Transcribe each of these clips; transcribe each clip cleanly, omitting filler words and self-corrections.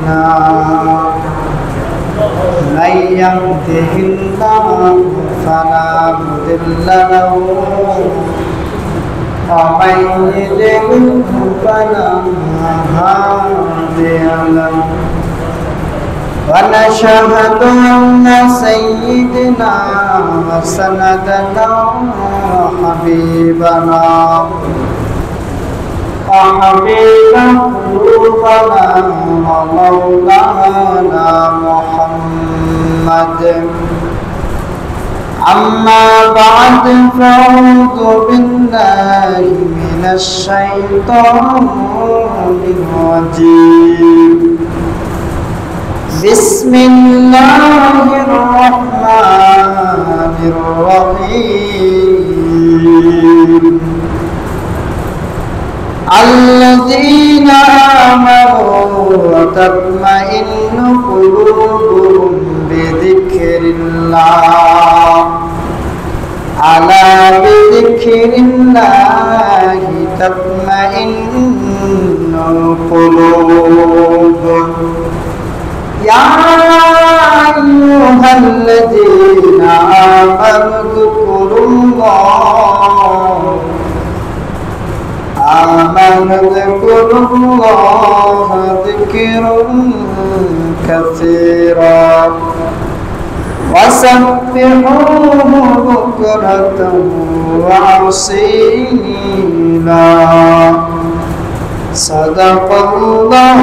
النار من يهده الله فلا مضل له ومن يضلل فلا هادي له ونشهد أن سيدنا وسندنا وحبيبنا وحبيب قلوبنا ومولانا محمد أما بعد فأعوذ بالله من الشيطان الرجيم بسم الله الرحمن الرحيم الذين آمنوا وتطمئن قلوبهم بذكر الله ألا بذكر الله تطمئن القلوب يا أيها الذين آمنوا اذكروا الله ذكرا كثيرا وسبحوه بكرة وأصيلا صدق الله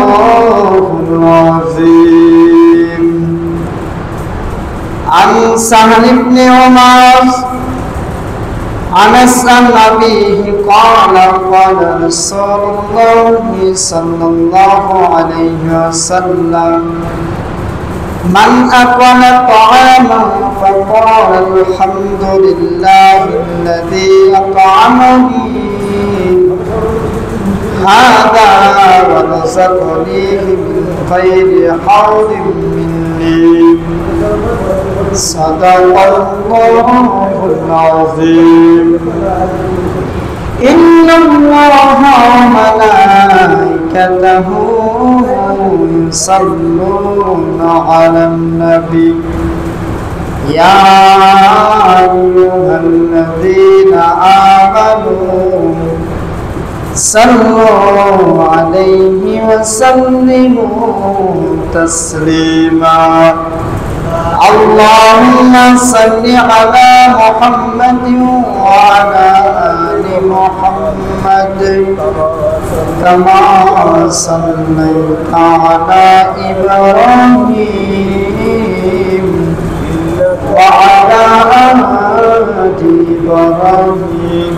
العظيم. عن سهل بن عمر أنس عن أبيه قال قال رسول الله صلى الله عليه وسلم من أكل طعاما فقال الحمد لله الذي أطعمني هذا ورزقنيه من غير حول مني صدق الله العظيم. إن الله وملائكته يصلون على النبي يا أيها الذين آمنوا صلوا عليه وسلموا تسليما. اللهم صل على محمد وعلى آل محمد كما صليت على إبراهيم وعلى آل إبراهيم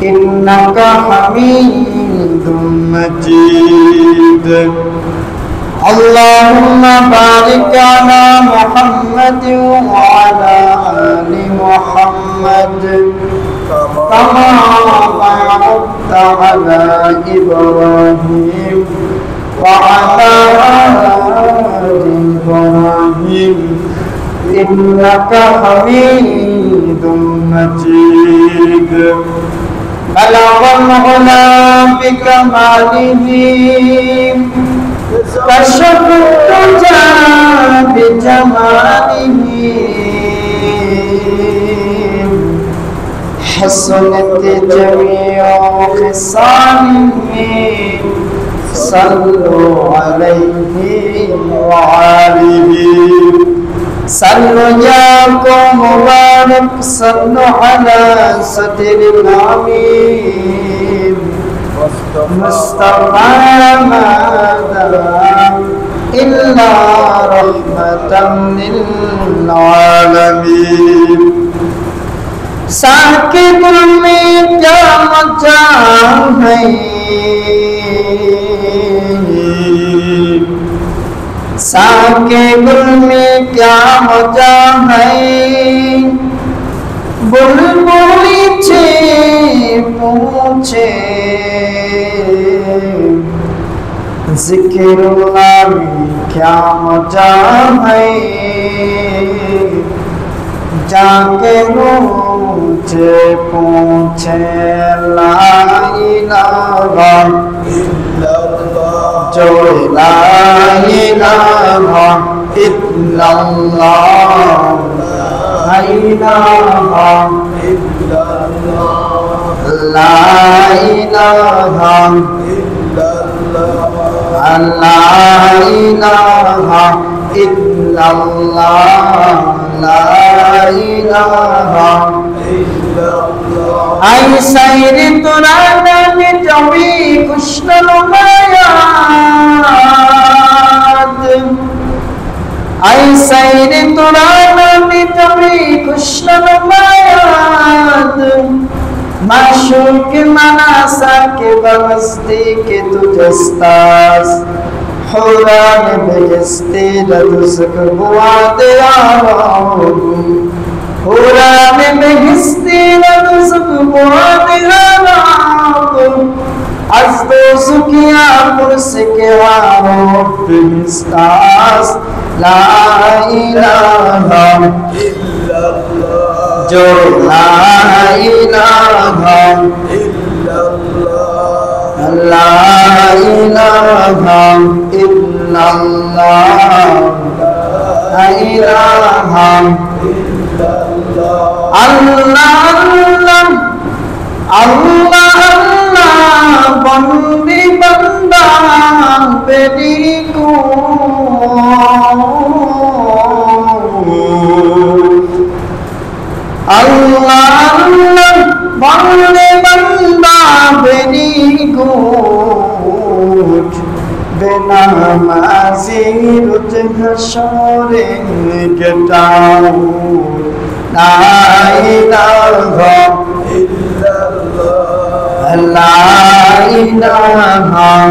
إنك حميد مجيد. اللهم بارك على محمد وعلى آل محمد كما باركت على إبراهيم وعلى آل إبراهيم إنك حميد مجيد. بلغ العلا بكماله كشف الدجى بجماله حسنت جميع خصاله صلوا عليه وآله صلوا ياكم مبارك صلوا على صدر الأمين مصطفى ماذا إلا رحمة للعالمين. साकिब में क्या मचा है, साकिब में क्या मजा है, बुलबुली छे पूछे जिक्रुल्लाह में क्या मजा है, जाके मुझे पूछे ला इलाहा इल्लल्लाह, जो ला ইলাহা ইল্লাল্লাহ লা ইলাহা ইল্লাল্লাহ লা ইলাহা ইল্লাল্লাহ লা ইলাহা ইল্লাল্লাহ লা ইলাহা ইল্লাল্লাহ আই সাইরে তোরা নামে যাবি কৃষ্ণ মায়াত আই সাইরে তোরা নামে যাবি কৃষ্ণ মায়াত माशूक मनासा के बस्ती के तुझस्तास हुरान बेजस्ती रदुसक बुआ दे आओ हुरान बेजस्ती रदुसक बुआ दे आओ आज तो सुखिया पुरस के वारो बिस्तास ला इलाहा इल्लल्लाह जो ला इलाहा इल्लल्लाह ला इलाहा इल्लल्लाह ला इलाहा इल्लल्लाह अल्लाह अल्लाह अल्लाह बंदी बंदा बेटी को Allah Allah bande banda very good benamazi rutghashore get out la ilaha illallah la ilaha illallah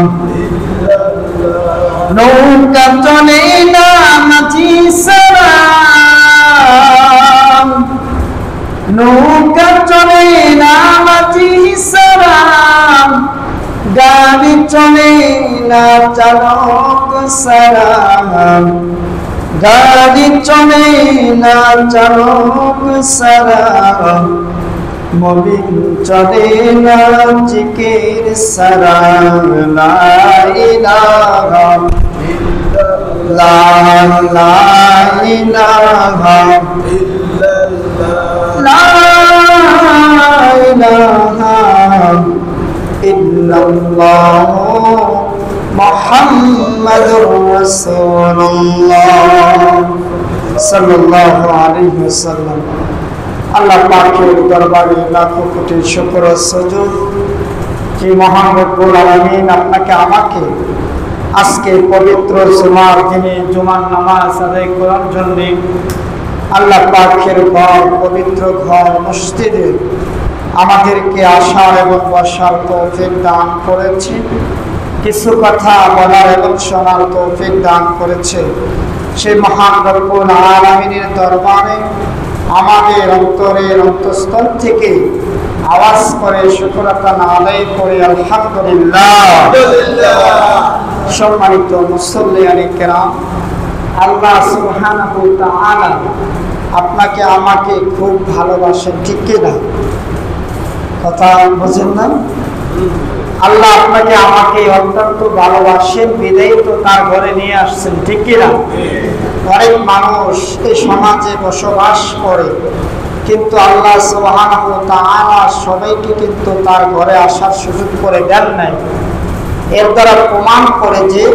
no katone na mati salam নৌকা চলে না মাঝি সারাম গাড়ি চলে না চালক সারাম গাড়ি চলে না চালক সারাম মবিন চলে না জিকির সারাম লা ইলাহা ইল্লাল্লাহ লা ইলাহা لا إله إلا الله محمد رسول الله صلى الله عليه وسلم আল্লাহ পাকের দরবারে লাখো কোটি শুকর ও সুজুদ যে মহান রব্বুল আলামিন আপনাকে আমাকে আজকে পবিত্র জুমার দিনে জুমার নামাজ আদায় করার জন্য আল্লাহ পাকের ঘর পবিত্র ঘর মসজিদে আমাদেরকে আসার এবং বসার তৌফিক দান করেছে কিছু কথা বলার এবং শোনার তৌফিক দান করেছে সেই মহান রব্বুল আলামিনের দরবারে আমাদের অন্তরের অন্তঃস্থল থেকে আওয়াজ করে শুকরানা আদায় করে আলহামদুলিল্লাহ সম্মানিত মুসল্লিয়ানে কেরাম আল্লাহ সুবহানাহু ওয়া তাআলা আপনাকে আমাকে খুব ভালোবাসেন ঠিক কি না কথা বুঝেন না আল্লাহ আপনাকে আমাকে অত্যন্ত ভালোবাসেন বিদায় তো তার ঘরে নিয়ে আসছেন ঠিক কি না অনেক মানুষ এই সমাজে বসবাস করে কিন্তু আল্লাহ সুবহানাহু ওয়া তাআলা সবাইকে কিন্তু তার ঘরে আসার সুযোগ করে দেন নাই এর দ্বারা প্রমাণ করে যে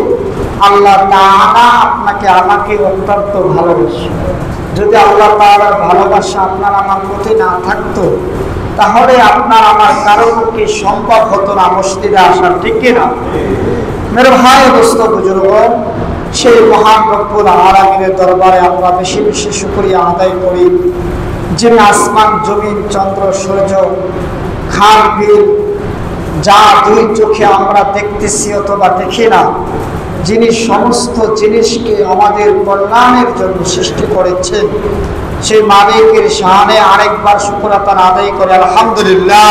আল্লাহ তাআলা আপনাকে আমাকে অত্যন্ত ভালোবাসেন যদি আল্লাহ তাআলার ভালোবাসা আপনার আমার প্রতি না থাকতো তাহলে আপনার আমার কারো পক্ষে সম্ভব হতো না মসজিদে আসা ঠিক কি না মেরে ভাই দোস্ত বুজুর্গ সেই মহান রব্বুল আলামিনের দরবারে আমরা বেশি বেশি শুকরিয়া আদায় করি যিনি আসমান জমিন চন্দ্র সূর্য খাল বিল যা দুই চোখে আমরা দেখতেছি অথবা দেখি না যিনি সমস্ত জিনিসকে আমাদের কল্যাণের জন্য সৃষ্টি করেছেন সেই মালিকের শানে আরেকবার শুকরানা আদায় করে আলহামদুলিল্লাহ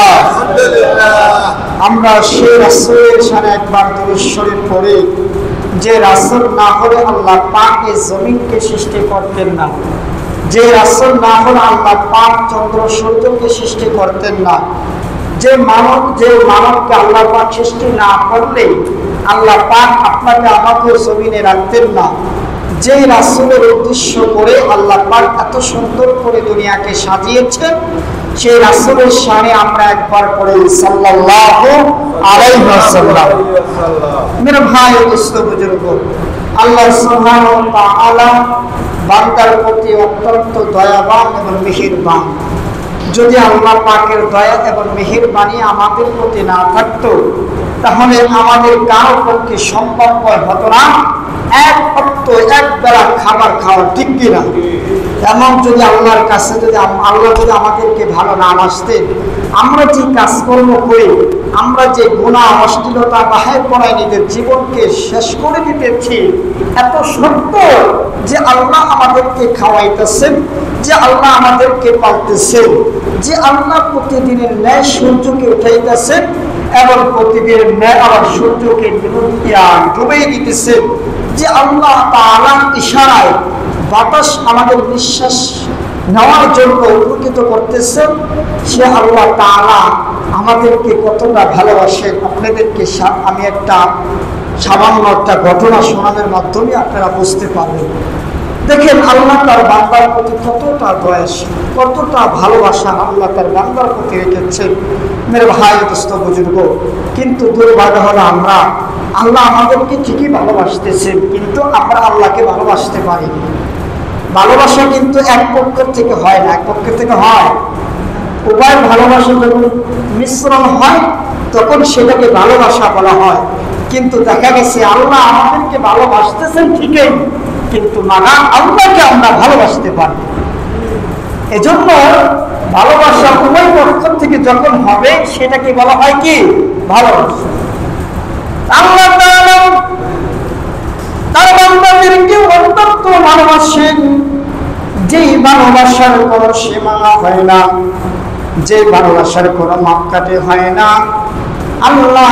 আমরা সেই রাসূলের শানে একবার দুরূদ শরীফ পড়ি যে রাসূল না হলে আল্লাহ পাক এই জমিনকে সৃষ্টি করতেন না যে রাসূল না হলে আল্লাহ পাক চন্দ্র সূর্যকে সৃষ্টি করতেন না যে মানবকে আল্লাহ পাক সৃষ্টি না করলে আল্লাহ পাক আপনাকে আমাকেও জমিনে রাখতেন না, যে রাসূলের উদ্দেশ্য করে আল্লাহ পাক এত সুন্দর করে দুনিয়াকে সাজিয়েছেন, সেই রাসূলের শানে আমরা একবার পড়ে সাল্লাল্লাহু আলাইহি ওয়াসাল্লাম। মেরে ভাই ও দোস্ত বুজুর্গ, আল্লাহ সুবহানাহু ওয়া তাআলা বান্দার প্রতি অত্যন্ত দয়াবান এবং মেহেরবান। যদি আল্লাহ পাকের দয়া এবং মেহেরবানি আমাদের প্রতি না থাকতো, তাহলে আমাদের কারো পক্ষে সম্ভব হতো না এক অক্ত এক বেলা খাবার খাওয়া, ঠিক কিনা? এমন যদি আল্লাহর কাছে যদি আল্লাহ যদি আমাদেরকে ভালো না বাসতেন, আমরা যে কাজকর্ম করি, আমরা যে গুনাহ অশ্লীলতা বাহির করায় নিজের জীবনকে শেষ করে দিতেছি, এত সত্য যে আল্লাহ আমাদেরকে খাওয়াইতেছেন, যে আল্লাহ আমাদেরকে পালতেছেন, যে আল্লাহ প্রতিদিনের ন্যায় সূর্যকে উঠাইতেছেন এবং প্রতিদিনের ন্যায় আবার সূর্যকে ডুবিয়ে দিতেছেন, যে আল্লাহ তাআলার ইশারায় বাতাস আমাদের নিঃশ্বাস নেওয়ার জন্য উপকৃত করতেছেন, সে আল্লাহ তাআলা আমাদেরকে কতটা ভালোবাসেন আপনাদেরকে আমি একটা সামান্য একটা ঘটনা শোনানোর মাধ্যমে আপনারা বুঝতে পারবেন। দেখেন আল্লাহ তার বান্দার প্রতি কতটা দয়াশীল, কতটা ভালোবাসা আল্লাহ তার বান্দার প্রতি রেখেছেন। মেরে ভাই দোস্ত বুজুর্গ, কিন্তু দুর্ভাগ্য হলো আমরা আল্লাহ আমাদেরকে ঠিকই ভালোবাসতেছেন, কিন্তু আমরা আল্লাহকে ভালোবাসতে পারিনি। ভালোবাসা কিন্তু এক পক্ষের থেকে হয় না, এক পক্ষের থেকে হয়। উভয় ভালোবাসা যখন মিশ্রণ হয় তখন সেটাকে ভালোবাসা বলা হয়। কিন্তু দেখা গেছে আল্লাহ আমাদেরকে ভালোবাসতেছেন ঠিকই, কিন্তু মাগান আল্লাহকে আমরা ভালোবাসতে পারি। এজন্য ভালোবাসা উভয় পক্ষ থেকে যখন হবে সেটাকে বলা হয় কি? ভালোবাসা। আল্লাহ তার বান্দাদেরকে অত্যন্ত ভালোবাসেন, যেই ভালোবাসার কোনো সীমানা হয় না, যে ভালোবাসার কোনো মাপকাঠি হয় না। আল্লাহ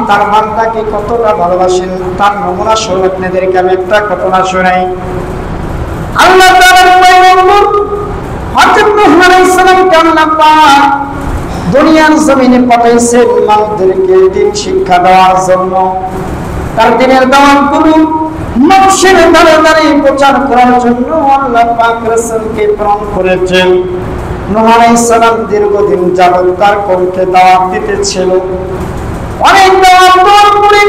তার বান্দাকে কতটা ভালোবাসেন তার নমুনা স্বরূপ আপনাদেরকে আমি একটা ঘটনা শোনাই। আল্লাহ তাআলা পয়গম্বর হযরত নূহ আলাইহিস সালামকে আল্লাহ পাক দুনিয়ার জমিনে পাঠাইছেন মানুষদেরকে দ্বীন শিক্ষা দেওয়ার জন্য। তার দ্বীনের দাওয়াতগুলো মানুষের দ্বারে দ্বারে প্রচার করার জন্য আল্লাহ পাক রাসূলকে প্রেরণ করেছেন। নূহ আলাইহিস সালাম দীর্ঘদিন যাবত তার কওমকে দাওয়াত দিতেছিল। অনেক দাওয়াত দেওয়ার পরে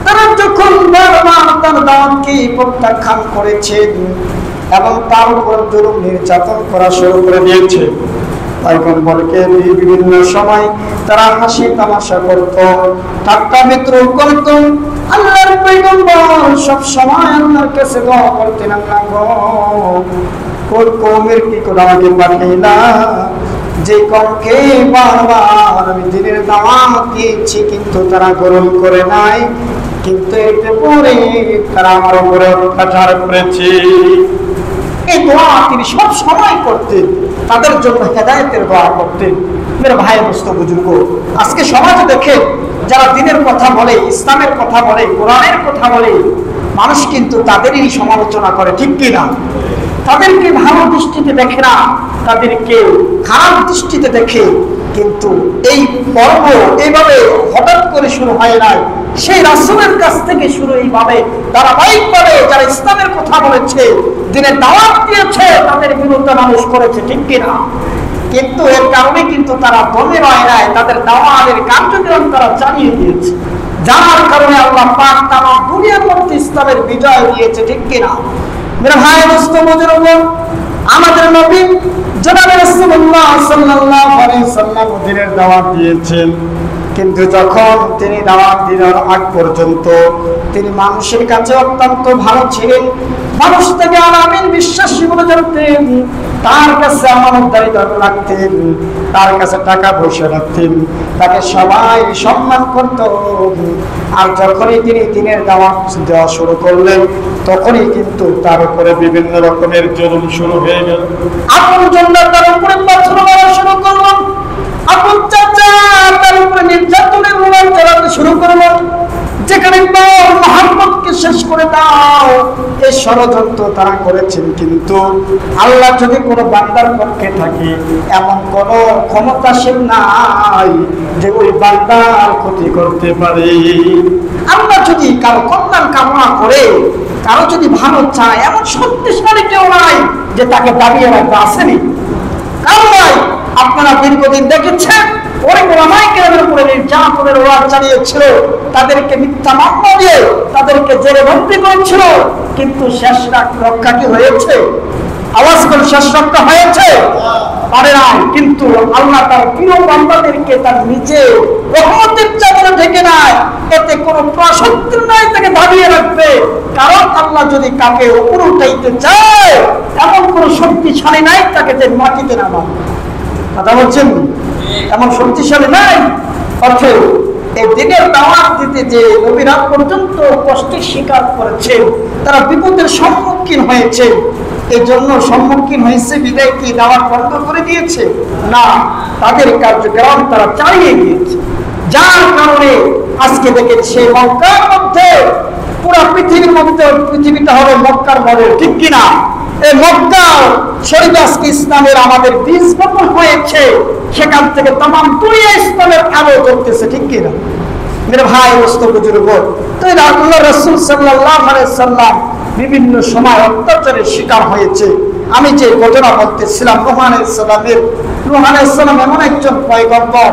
তারা যখন বারবার তার দাওয়াতকে প্রত্যাখ্যান করেছেন এবং তার উপর জুলুম নির্যাতন করা শুরু করে দিয়েছে, পয়গম্বরকে বিভিন্ন সময় তারা হাসি তামাশা করত, ঠাট্টা বিদ্রুপ করত। আল্লাহর পয়গম্বর সব সময় আল্লাহর কাছে দোয়া করতেন, আল্লাহ গো, কোন কওমের কি করে আমাকে পাঠাইলা, যে কওমকে বারবার আমি দ্বীনের দাওয়াত দিয়েছি কিন্তু তারা গ্রহণ করে নাই, কিন্তু এতে পরে তারা আমার উপরে অত্যাচার করেছে। এই দোয়া তিনি সব সময় করতেন, তাদের জন্য হেদায়েতের দোয়া করতেন। মেরে ভাই দোস্ত বুজুর্গ, আজকে সমাজে দেখেন যারা দ্বীনের কথা বলে, ইসলামের কথা বলে, কোরআনের কথা বলে, মানুষ কিন্তু তাদেরই সমালোচনা করে, ঠিক কিনা? তাদেরকে ভালো দৃষ্টিতে দেখে না, তাদেরকে খারাপ দৃষ্টিতে দেখে। কিন্তু এই পর্ব এইভাবে হঠাৎ করে শুরু হয় নাই, সেই রাসূলের কাছ থেকে শুরু। এইভাবে ধারাবাহিকভাবে যারা ইসলামের কথা বলেছে, দ্বীনের দাওয়াত দিয়েছে, তাদের বিরুদ্ধে মানুষ করেছে, ঠিক কিনা? কিন্তু এর কারণে কিন্তু তারা দমে রয় নাই, তাদের দাওয়াতের কার্যক্রম তারা চালিয়ে দিয়েছে, যার কারণে আল্লাহ পাক তারা দুনিয়ার মধ্যে ইসলামের বিজয় দিয়েছে, ঠিক কিনা? মেরে ভাই দোস্ত বুজুর্গ, আমাদের নবী জনাবে রাসূলুল্লাহ সাল্লাল্লাহু আলাইহি ওয়াসাল্লাম দ্বীনের দাওয়াত দিয়েছেন, কিন্তু যখন তিনি দাওয়াত দেওয়ার আগ পর্যন্ত তিনি মানুষের কাছে অত্যন্ত ভালো ছিলেন। মানুষ থেকে আলামিন বিশ্বাসী বলে জানতেন, তার কাছে আমানতদারি রাখতেন, তার কাছে টাকা পয়সা রাখতেন, তাকে সবাই সম্মান করত। আর যখনই তিনি দ্বীনের দাওয়াত দেওয়া শুরু করলেন, তখনই কিন্তু তার উপরে বিভিন্ন রকমের জুলুম শুরু হয়ে গেল। আপনজন তার উপরে পাথর মারা শুরু করলেন, আপন চাচা তার উপরে নির্যাতনের মোবাইল চালাতে শুরু করলেন। যেখানে মোহাম্মদকে শেষ করে দাও, এই ষড়যন্ত্র তারা করেছেন। কিন্তু আল্লাহ যদি কোনো বান্দার পক্ষে থাকে, এমন কোন ক্ষমতাশীল নাই যে ওই বান্দার ক্ষতি করতে পারে। আল্লাহ যদি কারো কল্যাণ কামনা করে, কারো যদি ভালো চায়, এমন শক্তিশালী কেউ নাই যে তাকে দাবিয়ে রাখবে। আসেনি? কারণ নাই। আপনারা দীর্ঘদিন দেখেছেন ওই ওলামায়ে কেরামের উপরে নির্যাতনের ওয়াজ চালিয়েছিল, তাদেরকে মিথ্যা মামলা দিয়ে তাদেরকে জেলে বন্দী করেছিল, কিন্তু শেষ রক্ষা কি হয়েছে? আওয়াজ করে শেষ রক্ষা হয়েছে? পারে নাই। কিন্তু আল্লাহ তার প্রিয় বান্দাদেরকে তার নিজে রহমতের চাদরে ঢেকে নেয়, এতে কোনো প্রশস্তি নাই তাকে দাবিয়ে রাখবে। কারণ আল্লাহ যদি কাকে উপরে উঠাইতে চায়, এমন কোনো শক্তিশালী নাই তাকে যে মাটিতে নামাবে। কথা বলছেন? এমন শক্তিশালী নাই। অর্থাৎ এই দিনের দাওয়াত দিতে যে নবীরা পর্যন্ত কষ্টের স্বীকার করেছেন, তারা বিপদের সম্মুখীন হয়েছে। এই জন্য সম্মুখীন হয়েছে বিদায় কি দাওয়াত বন্ধ করে দিয়েছে? না, তাদের কার্যক্রম তারা চালিয়ে গিয়েছে। যার কারণে আজকে দেখেন সেই মক্কার মধ্যে, পুরো পৃথিবীর মধ্যে, পৃথিবীটা হলো মক্কার মডেল, ঠিক কিনা? এই মক্কা শরীফ আজকে ইসলামের আমাদের বীজ বপন হয়েছে, সেখান থেকে तमाम দুনিয়া ইসলামের আলো জ্বলতেছে, ঠিক কিনা? মেরে ভাই দোস্ত বুজুর্গ, তো আল্লাহ রাসূল সাল্লাল্লাহু আলাইহি সাল্লাম বিভিন্ন সময় অত্যাচারের শিকার হয়েছে। আমি যে ঘটনা বলতেছিলাম, নূহ আলাইহিস সালামের, নূহ আলাইহিস সালাম এমন একজন পয়গম্বর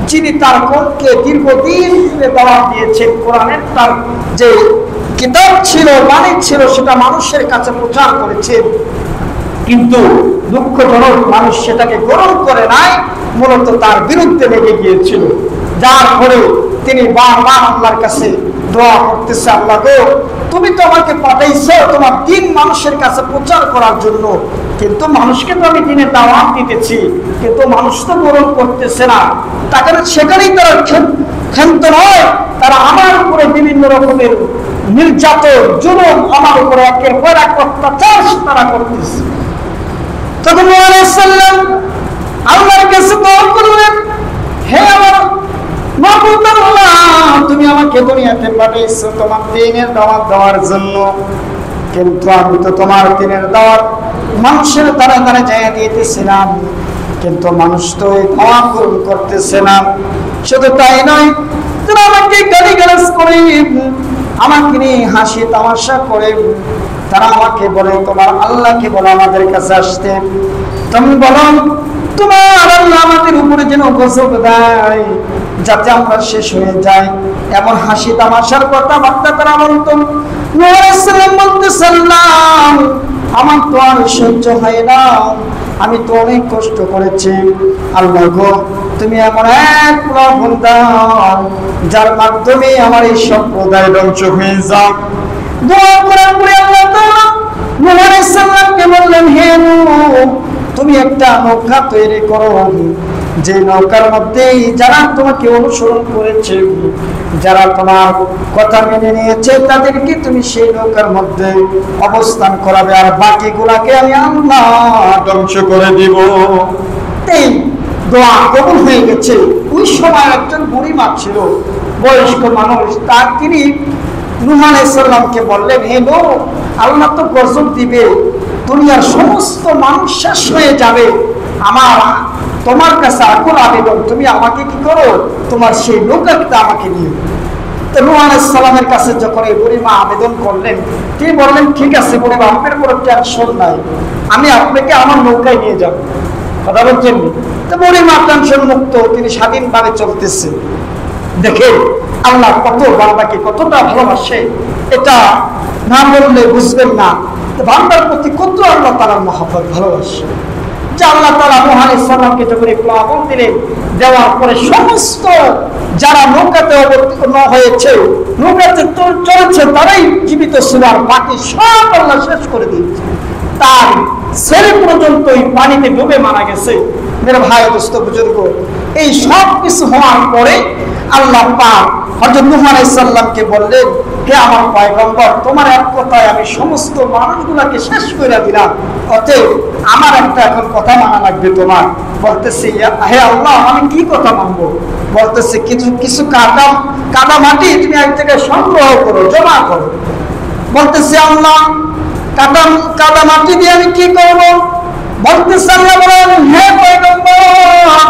যিনি তার কওমকে দীর্ঘদিন ধরে দাওয়াত দিয়েছেন। কোরআনের তার যে কিতাব ছিল, বাণী ছিল, সেটা মানুষের কাছে প্রচার করেছেন, কিন্তু দুঃখজনক মানুষ সেটাকে গ্রহণ করে নাই, মূলত তার বিরুদ্ধে লেগে গিয়েছিল। যার ফলে তিনি বারবার আল্লাহর কাছে দোয়া করতেছে, আল্লাহ গো, তুমি তো আমাকে পাঠাইছো তোমার দিন মানুষের কাছে প্রচার করার জন্য, কিন্তু মানুষকে তো আমি দিনের দাওয়াত দিতেছি, কিন্তু মানুষ তো গ্রহণ করতেছে না। তাকে সেখানেই তারা ক্ষান্ত নয়, তারা আমার উপরে বিভিন্ন রকমের নির্যাতন, জুলুম, আমার উপরে একের পর এক অত্যাচার তারা করতেছে। তখন নূহ আলাইহিস সালাম আল্লাহর কাছে দোয়া করলেন, হে আমার মাবুদ আল্লাহ, তুমি আমাকে দুনিয়াতে পাঠিয়েছো তোমার দ্বীনের দাওয়াত দেওয়ার জন্য, কিন্তু আমি তো তোমার দ্বীনের দাওয়াত মানুষের দ্বারা দ্বারা জায়গা দিতেছিলাম, কিন্তু মানুষ তো এই দাওয়াত গ্রহণ করতেছে না। শুধু তাই নয়, তারা আমাকে গালিগালাজ করে, আমাকে নিয়ে হাসি তামাশা করে, তারা আমাকে বলে তোমার আল্লাহকে বলো আমাদের কাছে আসতে, তুমি বলো তোমার আল্লাহ আমাদের উপরে যেন গজব দেয়, যাতে আমরা শেষ হয়ে যাই। এমন হাসি তামাশার কথাবার্তা তারা বলতো। নূহ আলাইহিস সালাম বলতেছিলাম, আমার তো আর সহ্য হয় না, আমি তো অনেক কষ্ট করেছি, আল্লাহ গো তুমি এমন এক প্রভু দাও যার মাধ্যমে আমার এই সম্প্রদায় ধ্বংস হয়ে যাক। দোয়া করার পরে আল্লাহ তাআলা নূহ আলাইহিস সালামকে বললেন, হে নূহ, তুমি একটা নৌকা তৈরি করো, যে নৌকার মধ্যে যারা তোমাকে অনুসরণ করেছে, যারা তোমার কথা মেনে নিয়েছে, তাদেরকে তুমি সেই নৌকার মধ্যে অবস্থান করাবে, আর বাকিগুলাকে আমি আল্লাহ ধ্বংস করে দিব। এই দোয়া কবুল হয়ে গেছে। ওই সময় একজন বুড়িমা ছিল, বয়স্ক মানুষ, তার তিনি নূহ আলাইহিস সালামকে বললেন, হে নূহ, আল্লাহ তো গজব দিবে, দুনিয়ার সমস্ত মানুষ শেষ হয়ে যাবে, আমার তোমার কাছে আকুল আবেদন, তুমি আমাকে কি করো, তোমার সেই নৌকাটা আমাকে নিয়ে। তো নূহ আলাইহিস সালামের কাছে যখন এই বুড়িমা আবেদন করলেন, তিনি বললেন, ঠিক আছে বুড়িমা, আপনার কোনো টেনশন নাই, আমি আপনাকে আমার নৌকায় নিয়ে যাব। কথা বলছেন? তো বুড়িমা টেনশন মুক্ত, তিনি স্বাধীনভাবে চলতেছে। দেখে আল্লাহ কত বান্দাকে কতটা ভালোবাসে, এটা না বললে বুঝবেন না। বান্দার প্রতি কত আল্লাহ তাআলার মহব্বত, ভালোবাসে, যে আল্লাহ তাআলা নূহ আলাইহিস সালামকে যখন একটু আগুন দিলেন, দেওয়ার পরে সমস্ত যারা নৌকাতে অবতীর্ণ হয়েছে, নৌকাতে চলেছে, তারাই জীবিত ছিল, আর বাকি সব আল্লাহ শেষ করে দিয়েছে। তার ছেলে পর্যন্ত এই পানিতে ডুবে মারা গেছে। মেরে ভাই দোস্ত বুজুর্গ, এই সব কিছু হওয়ার পরে আল্লাহ পাক হযরত নূহ আলাইহিস সালামকে বললেন, হে আমার পয়গম্বর, তোমার এক কথায় আমি সমস্ত মানুষগুলাকে শেষ করে দিলাম, অতএব আমার একটা এখন কথা মানা লাগবে তোমার। বলতেছে হে আল্লাহ, আমি কি কথা মানবো? বলতেছে কিছু কিছু কাদা মাটি তুমি এক জায়গায় সংগ্রহ করো, জমা করো। বলতেছে আল্লাহ, কাদা মাটি দিয়ে আমি কি করব? বলতেছে আল্লাহ বলেন, হে পয়গম্বর,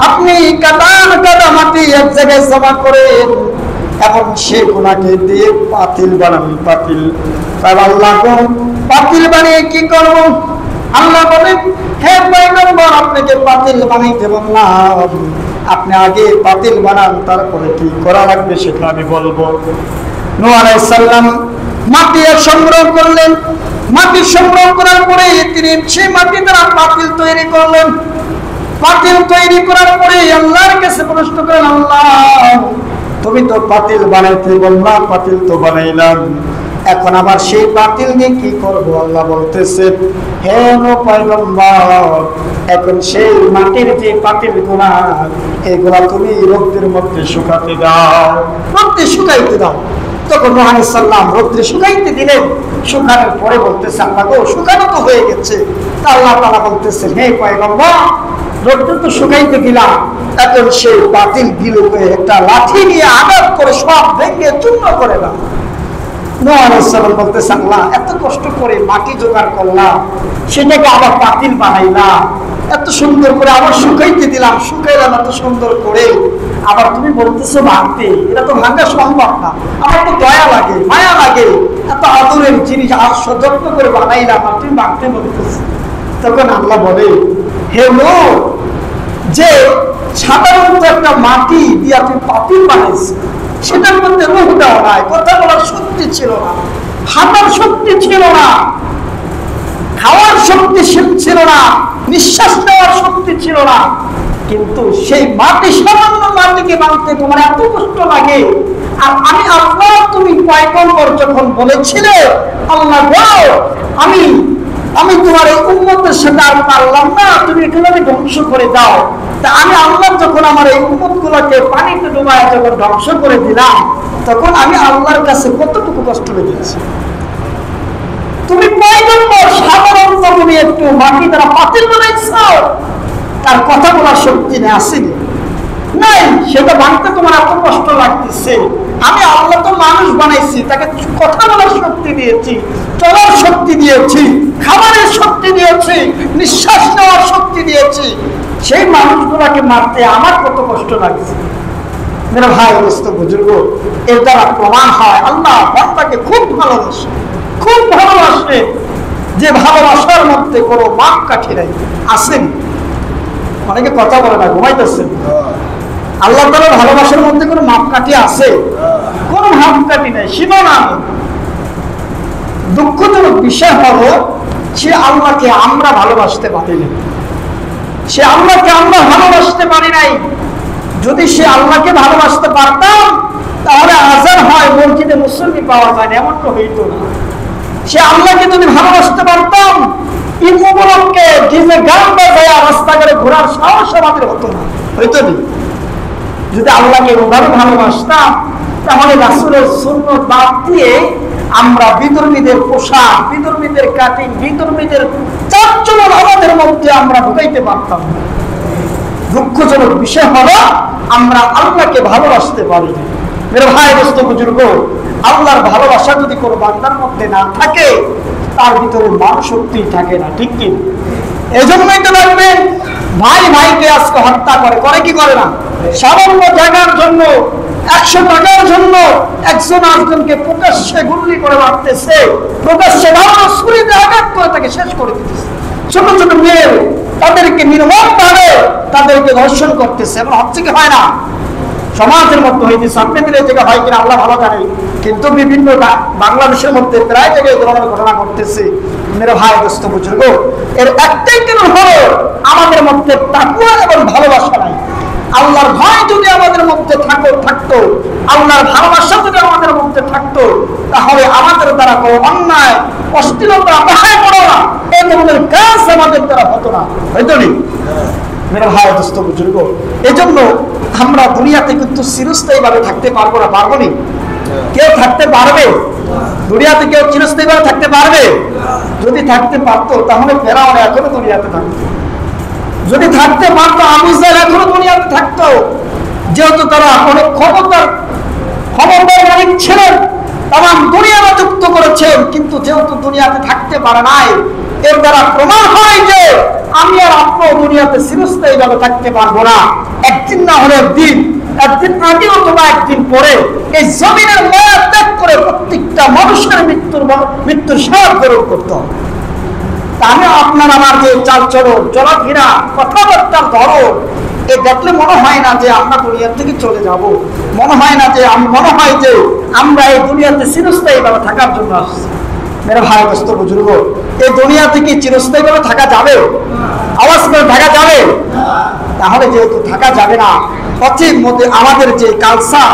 আপনি কাদা মাটি এক জায়গায় জমা করেন এবং সেগুলাকে দিয়ে পাতিল বানাবেন। পাতিল, তাহলে আল্লাহ পাতিল বানিয়ে কি করব? আল্লাহ বলেন, হে পয়গম্বর, আপনাকে পাতিল বানাইতে বললাম, আপনি আগে পাতিল বানান, তারপরে কি করা লাগবে সেটা আমি বলবো। নূহ আলাইহিস সালাম মাটি সংগ্রহ করলেন। মাটি সংগ্রহ করার পরে তিনি সেই মাটি দ্বারা পাতিল তৈরি করলেন। পাতিল তৈরি করার পরে আল্লাহর কাছে প্রশ্ন করেন, আল্লাহ, তুমি তো পাতিল বানাইতে বললাম, পাতিল তো বানাইলাম, এখন আবার সেই পাতিল দিয়ে কি করব? আল্লাহ বলতেছে, হে পয়গম্বর, এখন সেই মাটির যে পাতিল গুলা, এগুলা তুমি রোদ্রের মধ্যে শুকাতে দাও, রোদ্রে শুকাইতে দাও। তখন নূহ আলাইহিস সালাম রোদ্রে শুকাইতে দিলেন। শুকানোর পরে বলতেছে, আল্লাহ গো, শুকানো তো হয়ে গেছে। তা আল্লাহ তাআলা বলতেছে, হে পয়গম্বর, রোদ্রে তো শুকাইতে দিলাম, এখন সেই পাতিল গুলোকে একটা লাঠি নিয়ে আঘাত করে সব ভেঙে চূর্ণ করে দাও। নূহ আলাইহিস সালাম বলতেছে, আল্লাহ, এত কষ্ট করে মাটি জোগাড় করলাম, সেটাকে আবার পাতিল বানাইলাম, এত সুন্দর করে আবার শুকাইতে দিলাম, শুকাইলাম এত সুন্দর করে, আবার তুমি বলতেছো ভাঙতে, এটা তো ভাঙা সম্ভব না। আমার তো দয়া লাগে, মায়া লাগে, এত আদরের জিনিস আর যত্ন করে বানাইলাম, আর তুমি ভাঙতে বলতেছো। তখন আল্লাহ বলে, হে নূহ, যে সাধারণত একটা মাটি দিয়ে তুমি পাতিল বানাইছো, সেটার মধ্যে রূহ দেওয়া নাই, কথা বলার শক্তি ছিল না, হাঁটার শক্তি ছিল না, খাওয়ার শক্তি ছিল না, নিঃশ্বাস নেওয়ার শক্তি ছিল না, কিন্তু সেই মাটি, সামান্য মাটিকে বানাতে তোমার এত কষ্ট লাগে। আর আমি আল্লাহ, তুমি পয়গম্বর যখন বলেছিলে, আল্লাহ গো, আমি তোমার এই উম্মতের সাথে আর পারলাম না, তুমি এগুলোকে ধ্বংস করে দাও। তা আমি আল্লাহ যখন আমার এই উম্মত গুলোকে পানিতে ডুবায় যখন ধ্বংস করে দিলাম, তখন আমি আল্লাহর কাছে কতটুকু কষ্ট পেয়েছি। তুমি পয়গম্বর, সাধারণত তুমি একটু মাটি দ্বারা পাতিল বানাইছো, তার কথা বলার শক্তি নেই, আসেনি নাই, সেটা ভাঙতে তোমার এত কষ্ট লাগতেছে। আমি আল্লাহ তো মানুষ বানাইছি, তাকে কথা বলার শক্তি দিয়েছি, চলার শক্তি দিয়েছি, খাবারের শক্তি দিয়েছি, নিঃশ্বাস নেওয়ার শক্তি দিয়েছি, সেই মানুষগুলাকে মারতে আমার কত কষ্ট লাগছে। মেরা ভাই, দোস্ত, বুজুর্গ, এর দ্বারা প্রমাণ হয় আল্লাহ বান্দাকে খুব ভালোবাসে, খুব ভালোবাসে, যে ভালোবাসার মধ্যে কোনো মাপ কাঠি নাই। আসেন, অনেকে কথা বলে না, ঘুমাইতেছেন। আল্লাহ তাআলার ভালোবাসার মধ্যে কোনো মাপকাঠি আছে? কোনো মাপকাঠি নেই, সীমানা নেই। দুঃখজনক বিষয় হলো, সে আল্লাহকে আমরা ভালোবাসতে পারি না, সে আল্লাহকে আমরা ভালোবাসতে পারি নাই। যদি সে আল্লাহকে ভালোবাসতে পারতাম, তাহলে আজান হয়, মসজিদে মুসল্লি পাওয়া যায় না, এমন তো হইতো না। সে আল্লাহকে যদি ভালোবাসতে পারতাম, ঈদ উপলক্ষে ডিজে গান বাজায় রাস্তাঘাটে ঘোরার সাহস আমাদের হতো না, হইতো না। যদি আল্লাহকে ওভাবে ভালোবাসতাম, তাহলে রাসূলের সুন্নাত বাদ দিয়ে আমরা বিধর্মীদের পোশাক, বিধর্মীদের কাটিং, বিধর্মীদের চালচলন আমাদের মধ্যে আমরা ঢুকাইতে পারতাম। দুঃখজনক বিষয় হলো, আমরা আল্লাহকে ভালোবাসতে পারি না। মেরে ভাই, দোস্ত, বুজুর্গ, আল্লাহর ভালোবাসা যদি কোনো বান্দার মধ্যে না থাকে, তার ভিতরে মানুষশক্তি থাকে না, ঠিক কি? এই জন্যই তো লাগবে, ভাই ভাইকে আজকে হত্যা করে কি করে না? সামান্য জায়গার জন্য, 100 টাকার জন্য একজন আরেকজনকে প্রকাশ্যে গুলি করে মারতেছে, প্রকাশ্যে ছুরিতে আঘাত করে তাকে শেষ করে দিতেছে। ছোট ছোট মেয়ে, তাদেরকে নির্মমভাবে তাদেরকে ধর্ষণ করতেছে, এবং হচ্ছে কি হয় না? সমাজের মধ্যে হইতেছে, আপনাদের এই জায়গায় হয় কিনা আল্লাহ ভালো জানে, কিন্তু বিভিন্ন বাংলাদেশের মধ্যে প্রায় জায়গায় ধরনের ঘটনা ঘটতেছে। মেরে ভাই, দোস্ত, বুজুর্গ, এর একটাই কারণ হলো আমাদের মধ্যে তাকওয়া এবং ভালোবাসা নাই। আল্লাহর ভয় যদি আমাদের মধ্যে থাকতো, আল্লাহর ভালোবাসা যদি আমাদের মধ্যে থাকতো, তাহলে আমাদের দ্বারা কোনো অন্যায়, অশ্লীলতা, অপরাধ করো না, এই ধরনের কাজ আমাদের দ্বারা হতো না, হয়তো নি? মেরে ভাই, দোস্ত, বুজুর্গ, এই জন্য আমরা দুনিয়াতে কিন্তু চিরস্থায়ী ভাবে থাকতে পারবো না, পারবো নি? কেউ থাকতে পারবে? দুনিয়াতে কেউ চিরস্থায়ীভাবে থাকতে পারবে? যদি থাকতে পারতো তাহলে ফেরাউন এখনো দুনিয়াতে থাকতো। যদি থাকতে পারতো আবু জাহেল এখনো দুনিয়াতে থাকতো। যেহেতু তারা অনেক ক্ষমতার মালিক ছিলেন, তাম দুনিয়া রাজত্ব করেছেন, কিন্তু যেহেতু দুনিয়াতে থাকতে পারে নাই, এর দ্বারা প্রমাণ হয় যে আমি আর আপনি দুনিয়াতে চিরস্থায়ীভাবে থাকতে পারবো না। একদিন না হলে একদিন আগে অথবা একদিন পরে এই জমিনের মায়া ত্যাগ করে প্রত্যেকটা মানুষের মৃত্যুর স্বাদ গ্রহণ করতে হবে। আমি আপনার আমার যে চালচলন, চলাফেরা, কথাবার্তার ধরন, এ দেখলে মনে হয় না যে আমরা দুনিয়ার থেকে চলে যাব। মনে হয় যে আমরা এই দুনিয়াতে চিরস্থায়ীভাবে থাকার জন্য আসছি। মেরে ভাই দোস্ত বুজুর্গ, এই দুনিয়া থেকে চিরস্থায়ীভাবে থাকা যাবে? আওয়াজ করে থাকা যাবে? তাহলে যেহেতু থাকা যাবে না, পথের মধ্যে আমাদের যে কালচার,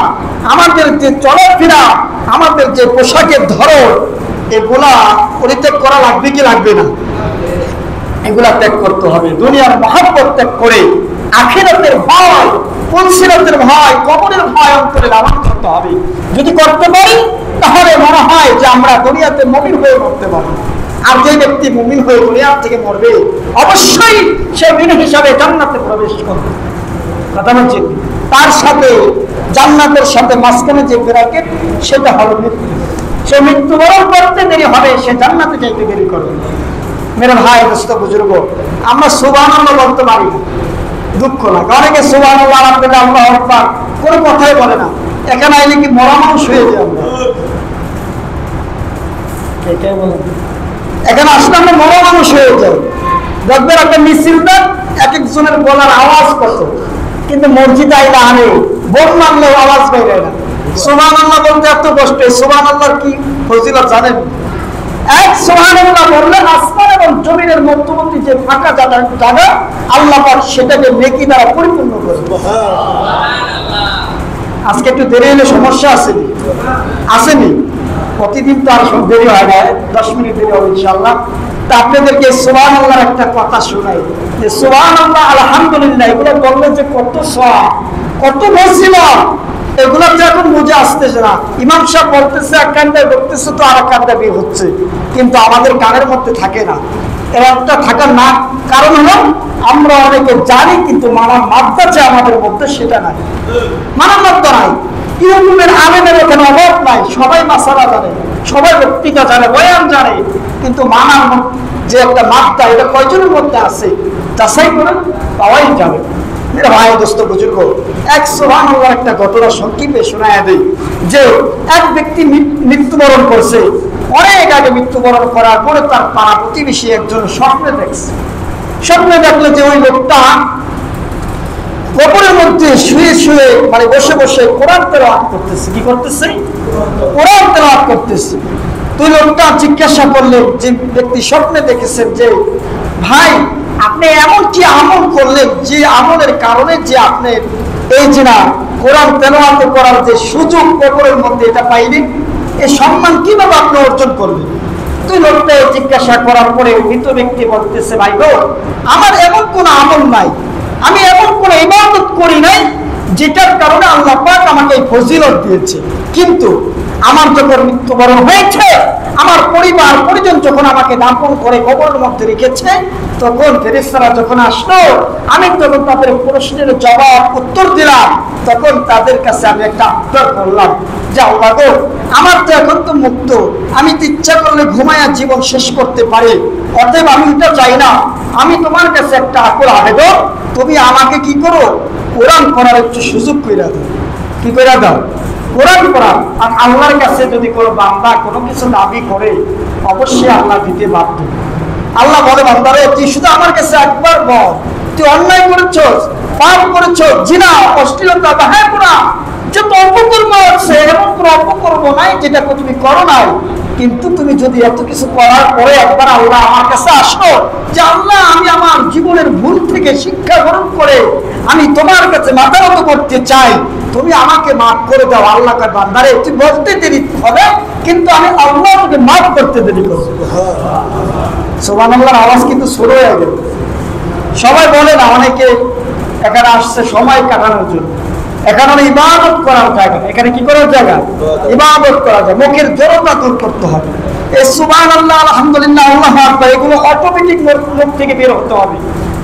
আমাদের যে চলাফেরা, আমাদের যে পোশাকের ধরন, এগুলা পরিত্যাগ করা লাগবে কি লাগবে না? এগুলা ত্যাগ করতে হবে। দুনিয়ার মহব্বত ত্যাগ করে আখিরাতের ভয়, পুলসিরাতের ভয়, কবরের ভয় অন্তরে লালন করতে হবে। যদি করতে পারি তাহলে মনে হয় যে আমরা দুনিয়াতে মুমিন হয়ে মরতে পারবো। আর যে ব্যক্তি মুমিন হয়ে দুনিয়া থেকে মরবে, অবশ্যই সে মুমিন হিসাবে জান্নাতে প্রবেশ করবে। কথা বলছেন? তার সাথে জান্নাতের সাথে মাঝখানে যে ব্র্যাকেট, সেটা হলো মৃত্যু। সে মৃত্যুবরণ করতে দেরি হবে, সে জান্নাতে যাইতে দেরি করবে। মেরে ভাই দোস্ত বুজুর্গ, আমরা সুবহানাল্লাহ বলতে পারি না, দুঃখ লাগে। অনেকে সুবহানাল্লাহ আলহামদুলিল্লাহ আল্লাহু আকবার কোনো কথাই বলে না। এখানে আইলে কি মরা মানুষ হয়ে যায় আমরা? এটাই বলেন, এখানে আসলে আমরা মরা মানুষ হয়ে যাই। দেখবেন একটা মিছিলটা এক একজনের গলার আওয়াজ কত, কিন্তু মসজিদে আইলে আনে বোম মারলেও আওয়াজ বাইরে না। সুবহানাল্লাহ বলতে এত কষ্ট। সুবহানাল্লাহর কি ফজিলত জানেন? এক সুবহানাল্লাহ বললে আসমান এবং জমিনের মধ্যবর্তী যে ফাঁকা জায়গা, আল্লাহ পাক সেটাকে নেকি দ্বারা পরিপূর্ণ করে। আজকে একটু দেরি হলে সমস্যা আসেনি? প্রতিদিন তো আর সব দেরি হয় না, 10 মিনিট দেরি হবে ইনশাআল্লাহ। তা আপনাদেরকে সুবহানাল্লাহর একটা কথা শোনাই, যে সুবহানাল্লাহ আলহামদুলিল্লাহ এগুলো বললে যে কত সওয়াব, কত ফজিলত, এগুলো তো এখন বুঝে আসতেছে না। ইমাম সাহেব বলতেছে এক কান্দা ঢুকতেছে তো আর এক কান্দা বের হচ্ছে, কিন্তু আমাদের কানের মধ্যে থাকে না। এরকমটা থাকার না কারণ হলো আমরা অনেকে জানি, কিন্তু মানার মাত্রা যে আমাদের মধ্যে সেটা নাই, মানার মাত্রা নাই। ইউটিউবের আলেমের এখানে অভাব নাই, সবাই মাসালা জানে, সবাই বক্তৃতা জানে, বয়ান জানে, কিন্তু মানার যে একটা মাত্রা, এটা কয়জনের মধ্যে আছে যাচাই করে পাওয়াই যাবে। মেরে ভাই দোস্ত বুজুর্গ, এক সুবহানাল্লাহর একটা ঘটনা সংক্ষেপে শোনায়া দেই, যে এক ব্যক্তি মৃত্যুবরণ করছে। অনেক আগে মৃত্যুবরণ করার পরে তার পাড়া প্রতিবেশী একজন স্বপ্নে দেখলো যে ওই লোকটা কবরের মধ্যে শুয়ে মানে বসে কোরআন তেলাওয়াত করতেছে। কি করতেছে? কোরআন তেলাওয়াত করতেছে। তো লোকটা জিজ্ঞাসা করলেন, যে ব্যক্তি স্বপ্নে দেখেছেন, যে ভাই আপনি এমন কি আমল করলেন যে আমলের কারণে যে আপনি এই যে না কোরআন তেলাওয়াত করার যে সুযোগ কবরের মধ্যে এটা পাইলেন, এই সম্মান কিভাবে আপনি অর্জন করবেন? তুই লোকটা জিজ্ঞাসা করার পরে মৃত ব্যক্তি বলতেছে, ভাই গো, আমার এমন কোনো আমল নাই, আমি এমন কোনো ইবাদত করি নাই যেটার কারণে আল্লাহ পাক আমাকে এই ফজিলত দিয়েছে, কিন্তু আমার যখন মৃত্যুবরণ হয়েছে, আমার পরিবার পরিজন যখন আমাকে দাফন করে কবরের মধ্যে রেখেছে, তখন ফেরেশতারা যখন আসলো, আমি তখন তাদের প্রশ্নের জবাব উত্তর দিলাম। তখন তাদের কাছে আমি একটা আবদার করলাম, যে আল্লাহ গো, আমার তো এখন তো মুক্ত, আমি তো ইচ্ছা করলে ঘুমায়া জীবন শেষ করতে পারি, অতএব আমি এটা চাই না। আমি তোমার কাছে একটা আকুল আবেদন, তুমি আমাকে কি করো, কোরআন পড়ার একটু সুযোগ করে দাও। কি করে দাও? কোরআন পড়া। আর আল্লাহর কাছে যদি কোনো বান্দা কোনো কিছু দাবি করে, অবশ্যই আল্লাহ দিতে বাধ্য। আল্লাহ বলে, বান্দারে তুই শুধু আমার কাছে একবার বল, তুই অন্যায় করেছো, পাপ করেছো, জিনা, অশ্লীলতা, বাহাপুরা, যত অপকর্ম আছে, এমন কোনো অপকর্ম নাই যেটা তুমি করো নাই, কিন্তু তুমি যদি এত কিছু করার পরে একবার আল্লাহ আমার কাছে আসো, যে আল্লাহ আমি আমার জীবনের ভুল থেকে শিক্ষা গ্রহণ করে আমি তোমার কাছে মাথা নত করতে চাই, তুমি আমাকে মাফ করে দাও। আল্লাহ কয়, বান্দারে তুই বলতে দেরি হবে, কিন্তু আমি আল্লাহ তোকে মাফ করতে দেরি করব। সুবহানাল্লাহর আওয়াজ কিন্তু শুরু হয়ে গেল। সবাই বলে না, অনেকে এখানে আসছে সময় কাটানোর জন্য, এখানে হলো ইবাদত করার জায়গা। এখানে কি করার জায়গা? ইবাদত করা যায়। মুখের জড়তা দূর করতে হবে। এই সুবহানাল্লাহ, আলহামদুলিল্লাহ, আল্লাহু আকবার এগুলো অটোমেটিক মুখ থেকে বের হতে হবে।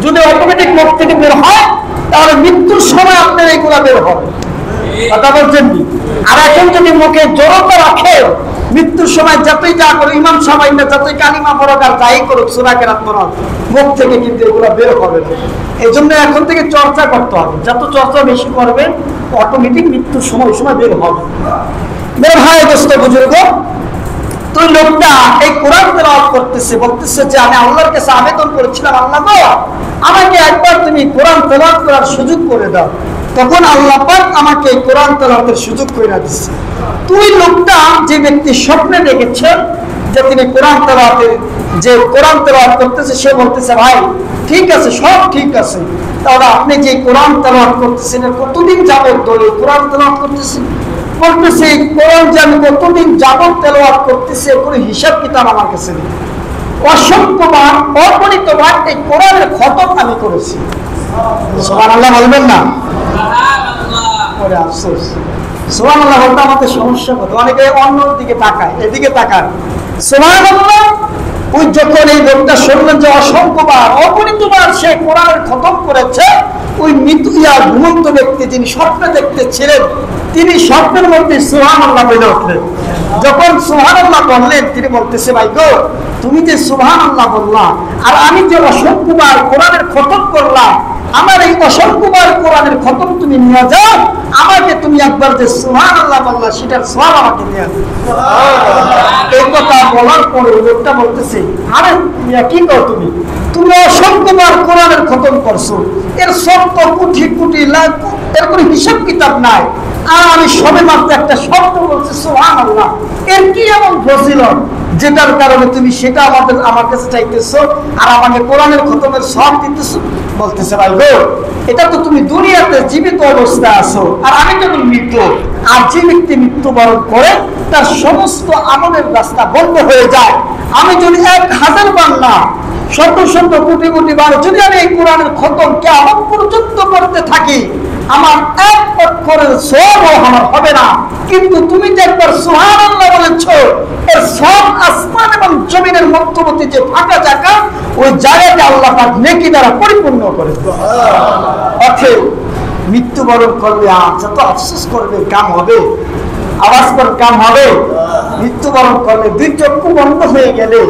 যদি অটোমেটিক মুখ থেকে বের হয় তাহলে মৃত্যুর সময় আপনার এগুলা বের হবে। কথা বলছেন কি? আর এখন যদি মুখে জড়তা রাখে, মৃত্যুর সময় যতই যা করো, ইমাম সাহেব না যতই কালিমা পড়ুক আর যাই করুক, সূরা কেরাত পড়ুক, মুখ থেকে কিন্তু এগুলো বের হবে না। এই জন্য এখন থেকে চর্চা করতে হবে। যত চর্চা বেশি করবেন অটোমেটিক মৃত্যুর সময় বের হবে। মেরে ভাই, দোস্ত, বুজুর্গ, তো লোকটা এই কোরআন তেলাওয়াত করতেছে, বলতেছে যে আমি আল্লাহর কাছে আবেদন করেছিলাম, আল্লাহ গো আমাকে একবার তুমি কোরআন তেলাওয়াত করার সুযোগ করে দাও। তখন আল্লাহ পাক আমাকে কোরআন তেলাওয়াতের সুযোগ করে দিচ্ছে। তুই লোকটা যে ব্যক্তি স্বপ্নে দেখেছে যে তিনি কোরআন তেলাওয়াত করতেছে, সে বলতেছে ভাই ঠিক আছে, সব ঠিক আছে, তাহলে আপনি যে কোরআন তেলাওয়াত করতেছেন কতদিন যাবত ধরে কোরআন তেলাওয়াত করতেছেন? বলতেছে কোরআন যে আমি কতদিন যাবত তেলাওয়াত করতেছি কোনো হিসাব কিতাব আমার কাছে নেই। অসংখ্যবার, অগণিতবার এই কোরআনের খতম আমি করেছি। সুবহানাল্লাহ বলবেন না? আফসোস, সুবহানাল্লাহ বলতে আমাদের সমস্যা কত। অনেকে অন্য দিকে তাকায়, এদিকে তাকায়। সুবহানাল্লাহ, ওই যখন এই লোকটা শুনলেন যে অসংখ্যবার, অগণিতবার সে কোরআনের খতম করেছে, ওই মৃত্যু ঘুমন্ত ব্যক্তি যিনি স্বপ্নে দেখতেছিলেন তিনি স্বপ্নের মধ্যে সুবহানাল্লাহ বলে উঠলেন। যখন সুবহানাল্লাহ বললেন তিনি বলতেছে ভাই গো তুমি যে সুবহানাল্লাহ বললা আর আমি যে অসংখ্যবার কোরআনের খতম করলাম, আমার এই অসংখ্যবার কোরআনের খতম তুমি নিয়ে যাও, আমাকে তুমি একবার যে সুবহানাল্লাহ বললা সেটার সওয়াব আমাকে দিয়ে দাও। এই কথা বলার পরে লোকটা বলতেছে আরে কি কর তুমি অসংখ্যবার কোরআনের খতম করছো, এর শব্দ কোটি কোটি লাখ, এর কোনো হিসাব কিতাব নাই, আর আমি সবে মাত্র একটা শব্দ বলছি সুবহানাল্লাহ, এর কি এমন ফজিলত যেটার কারণে তুমি সেটা আমার কাছে চাইতেছো আর আমাকে কোরআনের খতমের সওয়াব দিতেছো? বলতেছে ভাই গো এটা তো তুমি দুনিয়াতে জীবিত অবস্থায় আছো, আর আমি যখন মৃত্যু, আর যে ব্যক্তি মৃত্যুবরণ করে তার সমস্ত আমলের রাস্তা বন্ধ হয়ে যায়। আমি যদি 1000 বার না শত শত কোটি কোটি বার যদি আমি এই কোরআনের খতম কিয়ামত পর্যন্ত করতে থাকি, আমার এক অক্ষরের সওয়াবও আমার হবে না। কিন্তু তুমি যে একবার সুবহানাল্লাহ বলেছো, এর সব আসমান এবং জমিনের মধ্যবর্তী যে ফাঁকা জায়গা, ওই জায়গাটা আল্লাহ পাক নেকি দ্বারা পরিপূর্ণ করে দেন। অতএব মৃত্যুবরণ করলে যত আফসোস করবে কাম হবে, আওয়াজ করে কাম হবে। মৃত্যুবরণ করলে দুই চক্ষু বন্ধ হয়ে গেলে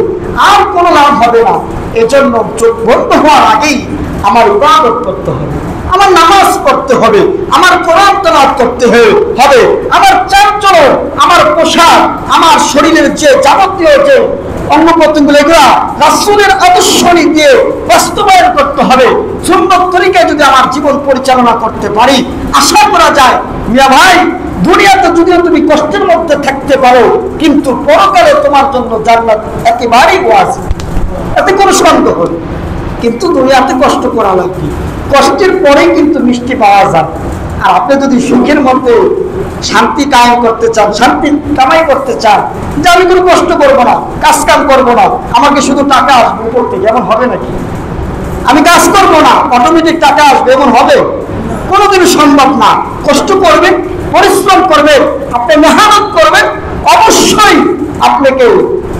আর কোনো লাভ হবে না। এজন্য চোখ বন্ধ হওয়ার আগেই আমার ইবাদত করতে হবে, আমার নামাজ পড়তে হবে, আমার কোরআন তেলাওয়াত করতে হবে, আমার চালচলন, আমার পোশাক, আমার শরীরের যে যাবতীয় যে অঙ্গ প্রত্যঙ্গগুলো এগুলো রাসূলের আদর্শ দিয়ে বাস্তবায়ন করতে হবে। সুন্নত তরিকায় যদি আমার জীবন পরিচালনা করতে পারি, আশা করা যায় মিয়া ভাই দুনিয়াতে যদিও তুমি কষ্টের মধ্যে থাকতে পারো, কিন্তু পরকালে তোমার জন্য জান্নাত একেবারেই ওয়াজিব, এতে কোনো সন্দেহ নেই। কিন্তু দুনিয়াতে কষ্ট করা লাগবে, কষ্টের পরেই কিন্তু মিষ্টি পাওয়া যায়। আর আপনি যদি সুখের মধ্যে শান্তি কায়েম করতে চান, শান্তি কামাই করতে চান, যে আমি কোনো কষ্ট করবো না, কাজ কাম করবো না, আমাকে শুধু টাকা আসবে উপর থেকে, এমন হবে নাকি? আমি কাজ করবো না, অটোমেটিক টাকা আসবে, এমন হবে? কোনোদিনই সম্ভব না। কষ্ট করবেন, পরিশ্রম করবেন, আপনি মেহনত করবেন, অবশ্যই আপনাকে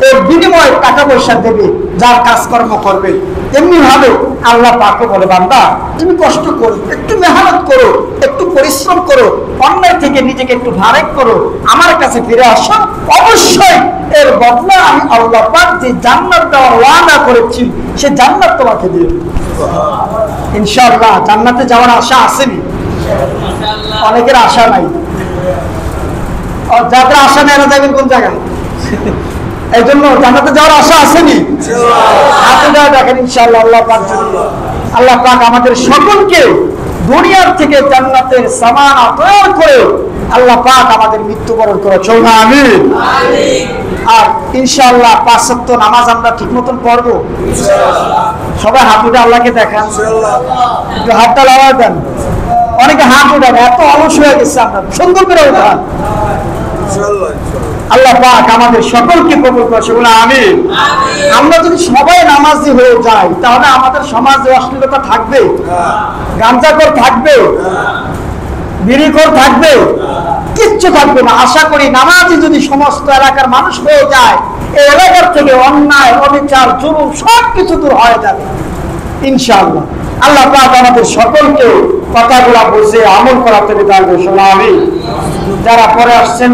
এর বিনিময়ে টাকা পয়সা দেবে যার কাজকর্ম করবে। এমনি ভাবে আল্লাহ পাকও বলে বান্দা তুমি কষ্ট করো, একটু মেহনত করো, একটু পরিশ্রম করো, অন্যায় থেকে নিজেকে একটু ভারেক করো, আমার কাছে ফিরে আসো, অবশ্যই এর বদলা আমি আল্লাহ পাক যে জান্নাত দেওয়ার ওয়াদা করেছি সে জান্নাত তোমাকে দিয়ে দেব ইনশাআল্লাহ। জান্নাতে যাওয়ার আশা আসেনি, অনেকের আশা নাই। যাদের আশা নেই এরা যাবেন কোন জায়গায়? এই জন্য জান্নাতে যাওয়ার আশা আসেনি, দেখেন ইনশাআল্লাহ। আল্লাহ পাক আমাদের সকলকে দুনিয়ার থেকে জান্নাতের সামান তৈরি করে আল্লাহ পাক আমাদের মৃত্যুবরণ করে চলুন আমিন। আর ইনশাআল্লাহ 5 ওয়াক্ত নামাজ আমরা ঠিক মতন পড়বো। সবাই হাত উঠে আল্লাহকে দেখান, একটু হাতটা লাগাই দেন। অনেকে হাত উঠান, এত অলস হয়ে গেছে আমরা, সুন্দর করে উঠান। আল্লাহ পাক আমাদের সকলকে কবুল করে বলে আমিন। আমরা যদি সবাই নামাজি হয়ে যাই তাহলে আমাদের সমাজে অশ্লীলতা থাকবে, গাঁজাখোর থাকবে, বিড়িখোর থাকবে? কিচ্ছু থাকবে না। আশা করি নামাজি যদি সমস্ত এলাকার মানুষ হয়ে যায়, এই এলাকার থেকে অন্যায়, অবিচার, জুলুম সবকিছু দূর হয়ে যাবে ইনশাআল্লাহ। আল্লাহ পাক আমাদের সকলকে কথাগুলা বুঝে আমল করাতে দান করুন। আমিন। যারা পরে আসছেন,